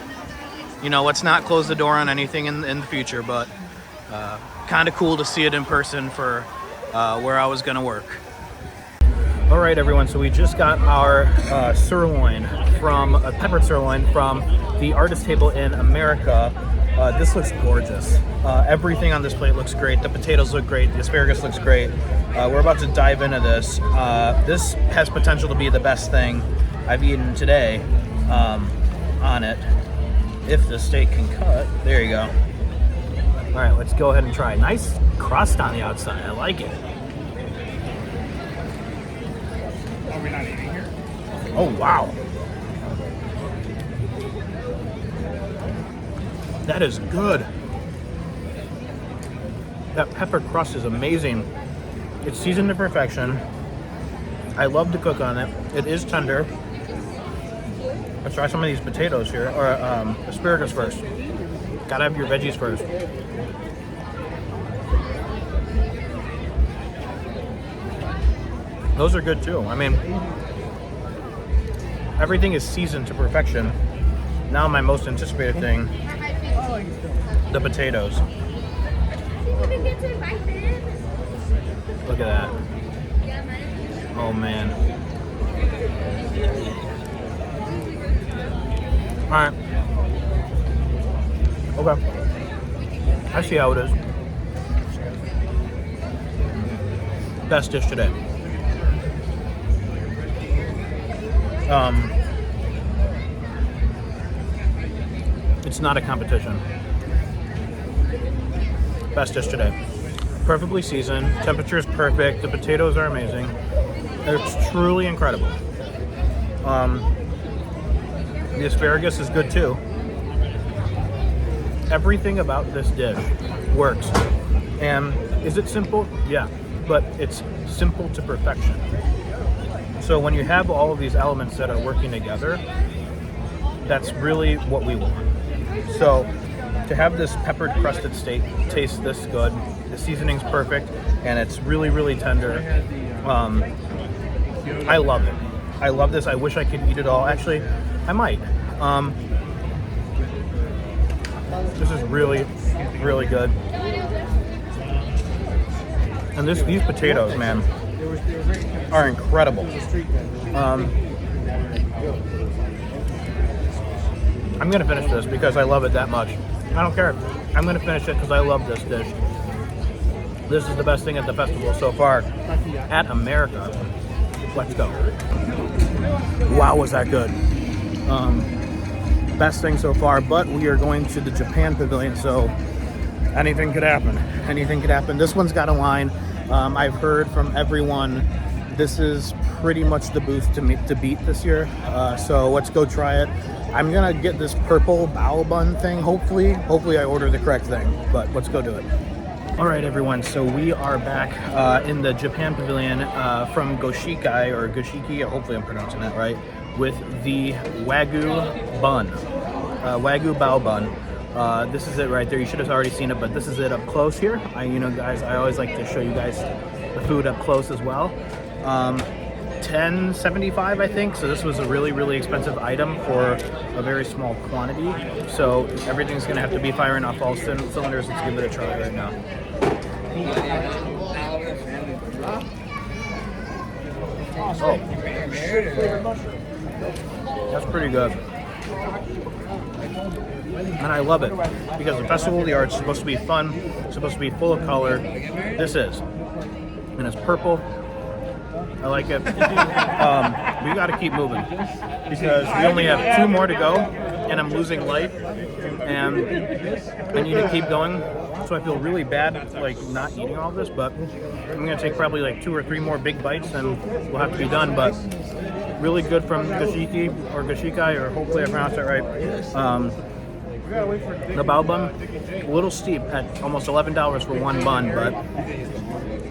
you know, let's not close the door on anything in the future, but kind of cool to see it in person for where I was going to work. All right, everyone, so we just got our sirloin from a peppered sirloin from the artist table in America. This looks gorgeous. Everything on this plate looks great. The potatoes look great. The asparagus looks great. We're about to dive into this. This has potential to be the best thing I've eaten today on it. If the steak can cut. There you go. All right, let's go ahead and try. Nice crust on the outside. I like it. Are we not eating here? Oh, wow. That is good. That pepper crust is amazing. It's seasoned to perfection. I love to cook on it. It is tender. Let's try some of these potatoes here, or asparagus first. Gotta have your veggies first. Those are good too. I mean, everything is seasoned to perfection. Now my most anticipated thing, the potatoes. Look at that. Oh man. Alright. Okay. I see how it is. Best dish today. It's not a competition. Best dish today. Perfectly seasoned, temperature is perfect, the potatoes are amazing. It's truly incredible. The asparagus is good too. Everything about this dish works. And is it simple? Yeah, but it's simple to perfection. So when you have all of these elements that are working together, that's really what we want. So to have this peppered crusted steak taste this good, the seasoning's perfect, and it's really, really tender. I love it. I love this. I wish I could eat it all. Actually, I might. This is really, really good. And these potatoes, man, are incredible. I'm gonna finish this because I love it that much. I don't care. I'm gonna finish it because I love this dish. This is the best thing at the festival so far at America. Let's go. Wow, was that good. Best thing so far, but we are going to the Japan Pavilion, so anything could happen. Anything could happen. This one's got a line. I've heard from everyone this is pretty much the booth to beat this year. So let's go try it. I'm gonna get this purple bao bun thing, hopefully I order the correct thing, but let's go do it. All right, everyone, so we are back in the Japan Pavilion from Goshiki, or Goshiki, hopefully I'm pronouncing that right, with the Wagyu bun, Wagyu bao bun. This is it right there. You should have already seen it, but this is it up close here. Guys, I always like to show you guys the food up close as well. $10.75, I think. So this was a really, really expensive item for a very small quantity. So everything's gonna have to be firing off all cylinders. Let's give it a try right now. Oh, that's pretty good. And I love it because the Festival of the Arts is supposed to be fun, supposed to be full of color. This is, and it's purple. I like it. We got to keep moving because we only have 2 more to go, and I'm losing light, and I need to keep going. So I feel really bad, like not eating all this, but I'm gonna take probably like 2 or 3 more big bites, and we'll have to be done. But really good from Gashiki or Gashikai, or hopefully I pronounced that right. The bao bun, a little steep at almost $11 for 1 bun, but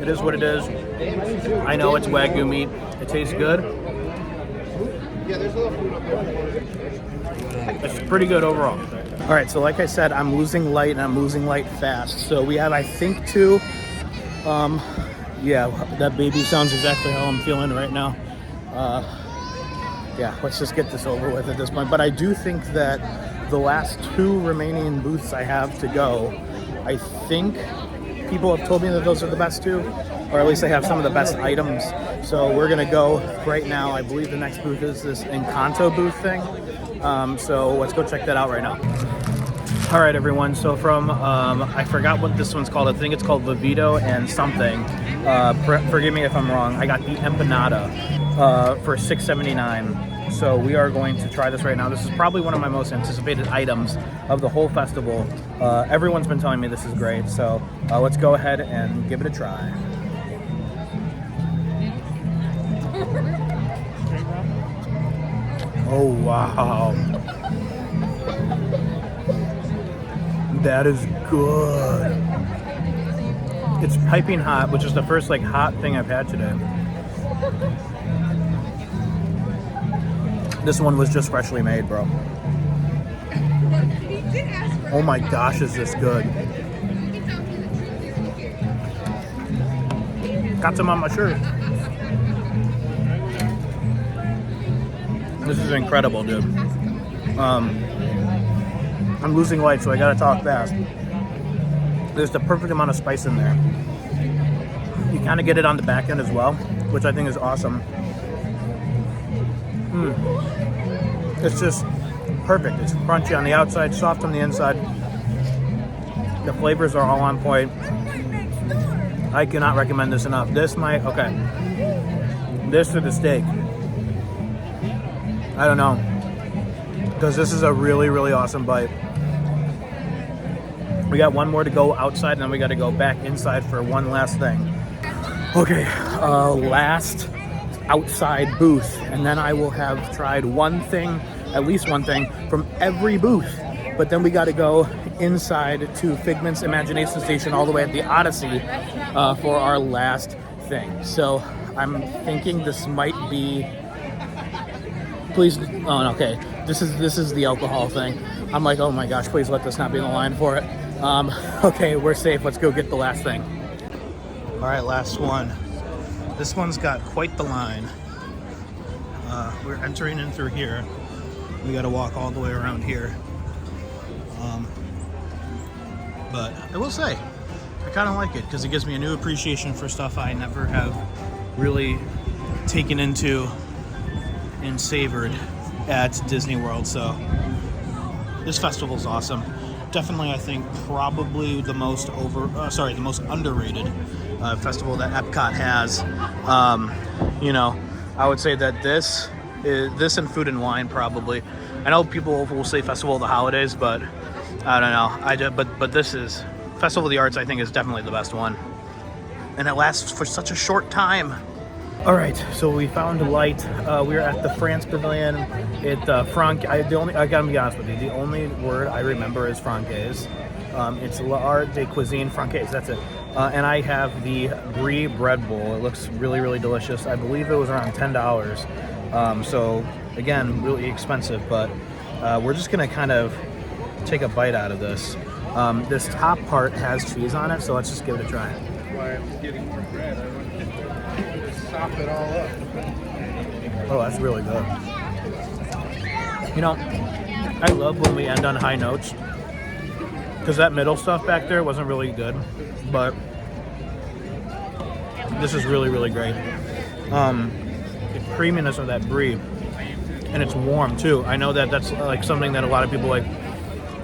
it is what it is. I know it's Wagyu meat. It tastes good. It's pretty good overall. All right, so like I said, I'm losing light, and I'm losing light fast. So we have, I think, 2. Yeah, that baby sounds exactly how I'm feeling right now. Yeah, let's just get this over with at this point. But I do think that the last 2 remaining booths I have to go, I think people have told me that those are the best 2, or at least they have some of the best items. So we're gonna go right now. I believe the next booth is this Encanto booth thing. So let's go check that out right now. All right, everyone. So from, I forgot what this one's called. I think it's called Vivito and something. Forgive me if I'm wrong. I got the empanada for $6.79. So we are going to try this right now. This is probably one of my most anticipated items of the whole festival. Everyone's been telling me this is great. So let's go ahead and give it a try. Oh, wow. That is good. It's piping hot, which is the first like hot thing I've had today. This one was just freshly made, bro. Oh my gosh, is this good. Got some on my shirt. This is incredible, dude. I'm losing light, so I gotta talk fast. There's the perfect amount of spice in there. You kind of get it on the back end as well, which I think is awesome. It's just perfect. It's crunchy on the outside, soft on the inside. The flavors are all on point. I cannot recommend this enough. This or the steak. I don't know, because this is a really, really awesome bite. We got 1 more to go outside, and then we got to go back inside for one last thing. Okay, last outside booth, and then I will have tried one thing, at least one thing, from every booth. But then we got to go inside to Figment's Imagination Station all the way at the Odyssey for our last thing. So I'm thinking this might be... Please, oh, okay. This is the alcohol thing. I'm like, oh my gosh, please let this not be in the line for it. Okay, we're safe. Let's go get the last thing. All right, last one. This one's got quite the line. We're entering in through here. We got to walk all the way around here. But I will say, I kind of like it because it gives me a new appreciation for stuff I never have really taken into and savored at Disney World. So this festival's awesome. Definitely, I think, probably the most the most underrated festival that Epcot has. I would say that this and Food and Wine probably. I know people will say Festival of the Holidays, but I don't know. But this is Festival of the Arts. I think is definitely the best one, and it lasts for such a short time. All right, so we found light. We're at the France Pavilion. I gotta be honest with you, the only word I remember is francaise. It's l'art de cuisine francaise. That's it. And I have the brie bread bowl. It looks really, really delicious. I believe it was around $10. So again, really expensive. But we're just gonna kind of take a bite out of this. This top part has cheese on it, so let's just give it a try. Why I was getting more bread. I wanted to sop it all up. Oh, that's really good. You know, I love when we end on high notes, because that middle stuff back there wasn't really good, but this is really, really great. The creaminess of that brie, and it's warm too. I know that that's like something that a lot of people like,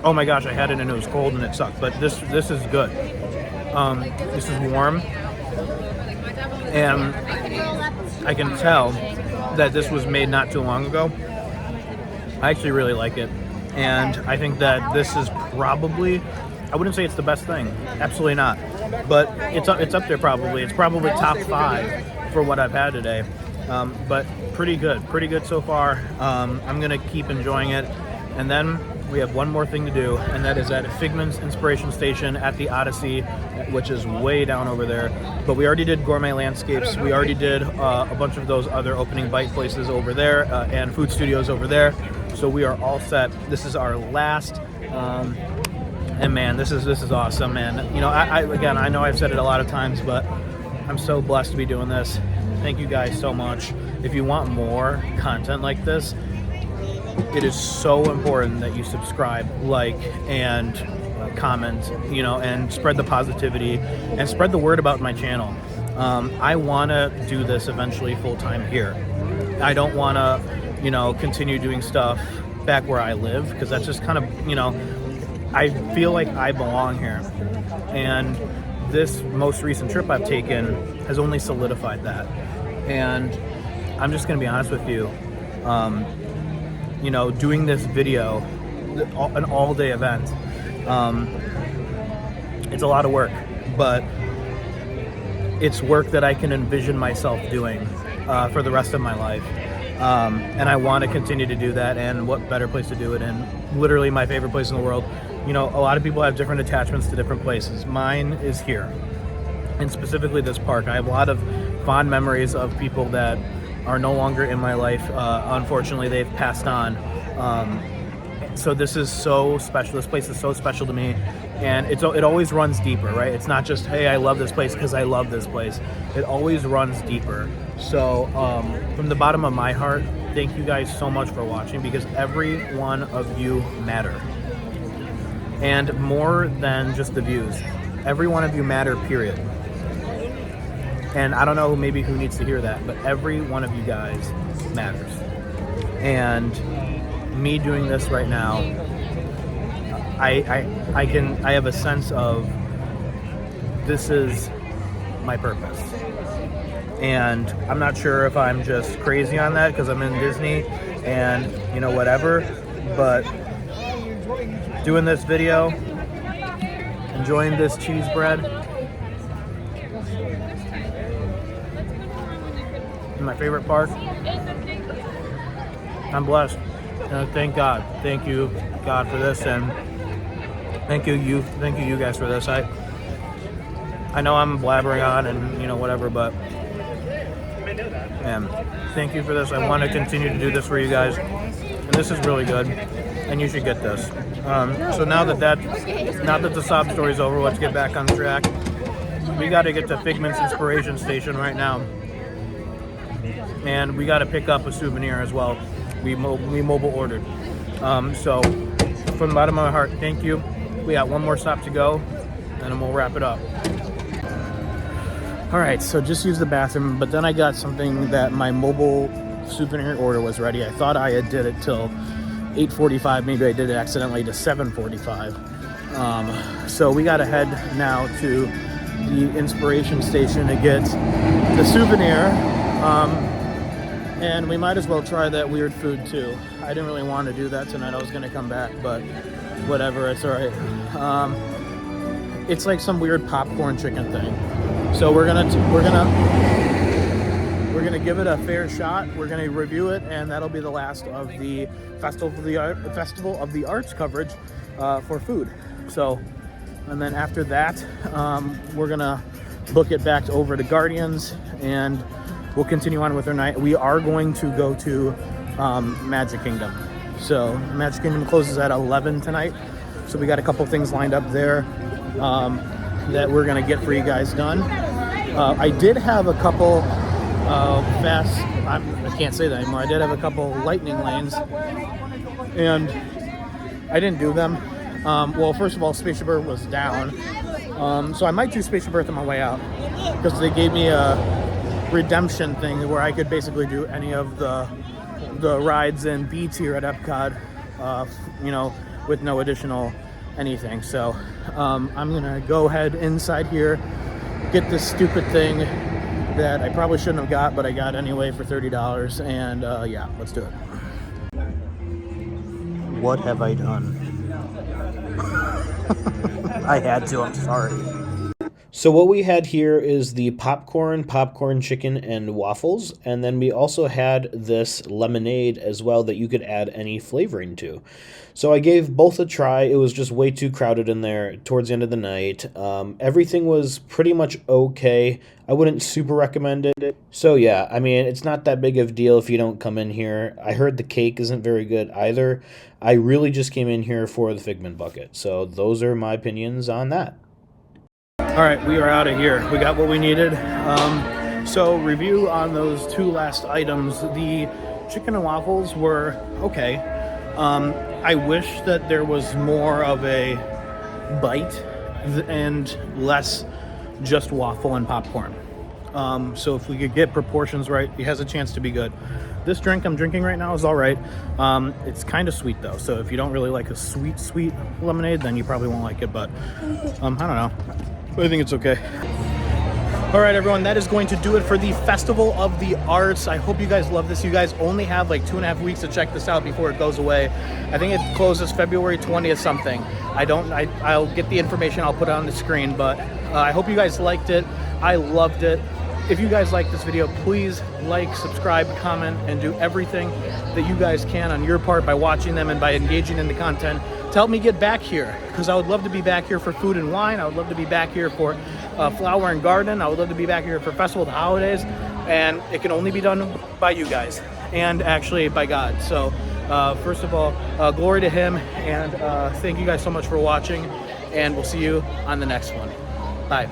oh my gosh, I had it and it was cold and it sucked, but this is good. This is warm, and I can tell that this was made not too long ago. I actually really like it, and I think that this is probably, I wouldn't say it's the best thing, absolutely not, but it's up there probably. It's probably top 5 for what I've had today, but pretty good so far. I'm gonna keep enjoying it, and then we have one more thing to do, and that is at Figment's Inspiration Station at the Odyssey, which is way down over there. But we already did Gourmet Landscapes. We already did a bunch of those other opening bite places over there and food studios over there. So we are all set. This is our last, and man, this is awesome, man. You know, again, I know I've said it a lot of times, but I'm so blessed to be doing this. Thank you guys so much. If you want more content like this, it is so important that you subscribe, like, and comment, you know, and spread the positivity and spread the word about my channel. I want to do this eventually full-time here. I don't want to, you know, continue doing stuff back where I live, because that's just kind of, you know, I feel like I belong here. And this most recent trip I've taken has only solidified that. And I'm just going to be honest with you. You know, doing this video, an all-day event, it's a lot of work, but it's work that I can envision myself doing for the rest of my life. And I want to continue to do that, and what better place to do it in? Literally my favorite place in the world. You know, a lot of people have different attachments to different places. Mine is here, and specifically this park. I have a lot of fond memories of people that are no longer in my life. Unfortunately, they've passed on. So this is so special. This place is so special to me, and it always runs deeper, right? It's not just, hey, I love this place because I love this place. It always runs deeper. So from the bottom of my heart, thank you guys so much for watching, because every one of you matter. And more than just the views, every one of you matter, period. And I don't know maybe who needs to hear that, but every one of you guys matters. And me doing this right now, I have a sense of this is my purpose. And I'm not sure if I'm just crazy on that because I'm in Disney and, you know, whatever, but doing this video, enjoying this cheese bread, in my favorite park, I'm blessed. Thank God. Thank you, God, for this, and thank you guys for this. I know I'm blabbering on and, you know, whatever, but man, thank you for this. I want to continue to do this for you guys, and this is really good, and you should get this. So now that the sob story's over, let's get back on track. We got to get to Figment's Inspiration Station right now, and we got to pick up a souvenir as well. We mobile ordered. So from the bottom of my heart, thank you. We got one more stop to go, and then we'll wrap it up. All right, so just used the bathroom, but then I got something that my mobile souvenir order was ready. I thought I had did it till 8:45. Maybe I did it accidentally to 7:45. So we got to head now to the Inspiration Station to get the souvenir. And we might as well try that weird food too. I didn't really want to do that tonight. I was gonna come back, but whatever, it's all right. It's like some weird popcorn chicken thing. So we're gonna give it a fair shot. We're gonna review it, and that'll be the last of the Festival of the Arts coverage for food. So, and then after that, we're gonna book it back over to Guardians, and we'll continue on with our night. We are going to go to Magic Kingdom. So Magic Kingdom closes at 11 tonight. So we got a couple things lined up there that we're gonna get for you guys done. I did have a couple I can't say that anymore. I did have a couple lightning lanes, and I didn't do them. Well, first of all, Spaceship Earth was down, so I might do Spaceship Earth on my way out because they gave me a redemption thing where I could basically do any of the rides in B tier at Epcot, you know, with no additional anything. So I'm gonna go ahead inside here, get this stupid thing that I probably shouldn't have got, but I got anyway for $30, and yeah, let's do it. What have I done? I had to, I'm sorry. So what we had here is the popcorn, chicken, and waffles, and then we also had this lemonade as well that you could add any flavoring to. So I gave both a try. It was just way too crowded in there towards the end of the night. Everything was pretty much okay. I wouldn't super recommend it. So yeah, I mean, it's not that big of a deal if you don't come in here. I heard the cake isn't very good either. I really just came in here for the Figment bucket. So those are my opinions on that. All right, we are out of here. We got what we needed. So review on those two last items. The chicken and waffles were okay. I wish that there was more of a bite and less just waffle and popcorn. So if we could get proportions right, it has a chance to be good. This drink I'm drinking right now is all right. It's kind of sweet though, so if you don't really like a sweet lemonade, then you probably won't like it, but I don't know. But I think it's okay. All right, everyone, that is going to do it for the Festival of the Arts. I hope you guys love this. You guys only have like 2.5 weeks to check this out before it goes away. I think it closes February 20th something. I'll get the information, I'll put it on the screen, but I hope you guys liked it. I loved it. If you guys like this video, please like, subscribe, comment, and do everything that you guys can on your part by watching them and by engaging in the content to help me get back here, because I would love to be back here for food and wine. I would love to be back here for flower and garden. I would love to be back here for Festival of the Holidays, and it can only be done by you guys and actually by God. So first of all, glory to him, and thank you guys so much for watching, and we'll see you on the next one. Bye.